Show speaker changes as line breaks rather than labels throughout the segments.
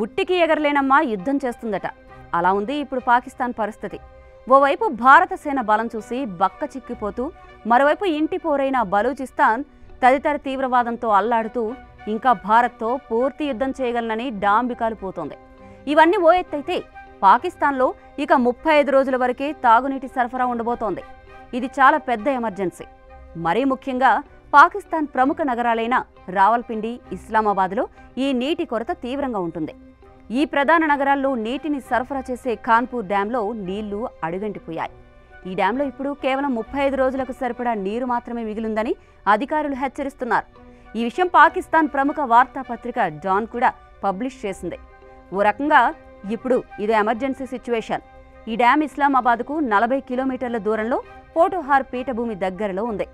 ఉట్టికి ఎగరలేనమ్మా యుద్ధం చేస్తుందట. అలా ఉంది ఇప్పుడు పాకిస్తాన్ పరిస్థితి. ఓవైపు భారత సేన బలం చూసి బక్క చిక్కిపోతూ, మరోవైపు ఇంటి పోరైన బలూచిస్తాన్ తదితర తీవ్రవాదంతో అల్లాడుతూ ఇంకా భారత్తో పూర్తి యుద్ధం చేయగలనని డాంబికాలు పోతోంది. ఇవన్నీ ఓ ఎత్తైతే పాకిస్తాన్లో ఇక 35 రోజుల వరకే తాగునీటి సరఫరా ఉండబోతోంది. ఇది చాలా పెద్ద ఎమర్జెన్సీ. మరీ ముఖ్యంగా పాకిస్తాన్ ప్రముఖ నగరాలైన రావల్పిండి, ఇస్లామాబాద్లో ఈ నీటి కొరత తీవ్రంగా ఉంటుంది. ఈ ప్రధాన నగరాల్లో నీటిని సరఫరా చేసే కాన్పూర్ డ్యాంలో నీళ్లు అడుగంటిపోయాయి. ఈ డ్యాంలో ఇప్పుడు కేవలం 35 రోజులకు సరిపడా నీరు మాత్రమే మిగిలిందని అధికారులు హెచ్చరిస్తున్నారు. ఈ విషయం పాకిస్తాన్ ప్రముఖ వార్తాపత్రిక డాన్ కూడా పబ్లిష్ చేసింది. ఓ రకంగా ఇప్పుడు ఇది ఎమర్జెన్సీ సిచ్యువేషన్. ఈ డ్యామ్ ఇస్లామాబాద్కు 40 కిలోమీటర్ల దూరంలో పోటోహార్ పీఠభూమి దగ్గరలో ఉంది.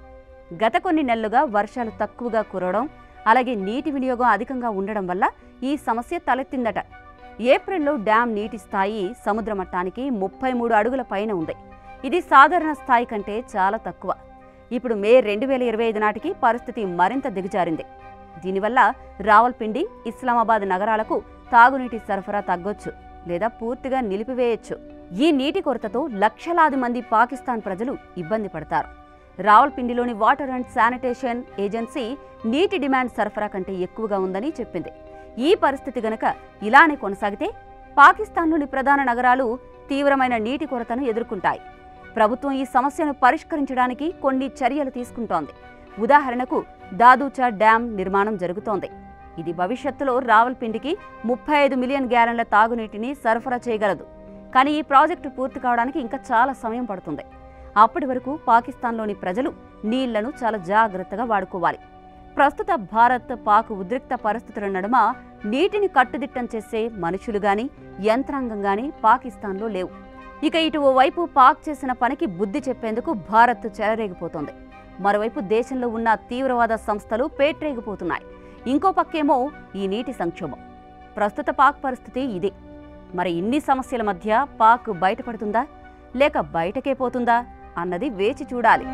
గత కొన్ని నెలలుగా వర్షాలు తక్కువగా కురవడం, అలాగే నీటి వినియోగం అధికంగా ఉండడం వల్ల ఈ సమస్య తలెత్తిందట. ఏప్రిల్లో డ్యామ్ నీటి స్థాయి సముద్ర మట్టానికి 33 అడుగుల పైన ఉంది. ఇది సాధారణ స్థాయి కంటే చాలా తక్కువ. ఇప్పుడు మే 2025 నాటికి పరిస్థితి మరింత దిగజారింది. దీనివల్ల రావల్పిండి, ఇస్లామాబాద్ నగరాలకు తాగునీటి సరఫరా తగ్గొచ్చు లేదా పూర్తిగా నిలిపివేయొచ్చు. ఈ నీటి కొరతతో లక్షలాది మంది పాకిస్తాన్ ప్రజలు ఇబ్బంది పడతారు. రావల్పిండిలోని వాటర్ అండ్ శానిటేషన్ ఏజెన్సీ నీటి డిమాండ్ సరఫరా కంటే ఎక్కువగా ఉందని చెప్పింది. ఈ పరిస్థితి గనక ఇలానే కొనసాగితే పాకిస్తాన్లోని ప్రధాన నగరాలు తీవ్రమైన నీటి కొరతను ఎదుర్కొంటాయి. ప్రభుత్వం ఈ సమస్యను పరిష్కరించడానికి కొన్ని చర్యలు తీసుకుంటోంది. ఉదాహరణకు దాదూచా డ్యాం నిర్మాణం జరుగుతోంది. ఇది భవిష్యత్తులో రావల్పిండికి 35 మిలియన్ గ్యాలన్ల తాగునీటిని సరఫరా చేయగలదు. కానీ ఈ ప్రాజెక్టు పూర్తి కావడానికి ఇంకా చాలా సమయం పడుతుంది. అప్పటి వరకు పాకిస్తాన్లోని ప్రజలు నీళ్లను చాలా జాగ్రత్తగా వాడుకోవాలి. ప్రస్తుత భారత్ పాక్ ఉద్రిక్త పరిస్థితుల నడుమ నీటిని కట్టుదిట్టం చేసే మనుషులు గాని, యంత్రాంగం గాని పాకిస్తాన్లో లేవు. ఇక ఇటు ఓవైపు పాక్ చేసిన పనికి బుద్ధి చెప్పేందుకు భారత్ చెలరేగిపోతోంది. మరోవైపు దేశంలో ఉన్న తీవ్రవాద సంస్థలు పేట్రేగిపోతున్నాయి. ఇంకో పక్కేమో ఈ నీటి సంక్షోభం. ప్రస్తుత పాక్ పరిస్థితి ఇదే. మరి ఇన్ని సమస్యల మధ్య పాక్ బయటపడుతుందా లేక బయటకే పోతుందా అన్నది వేచి చూడాలి.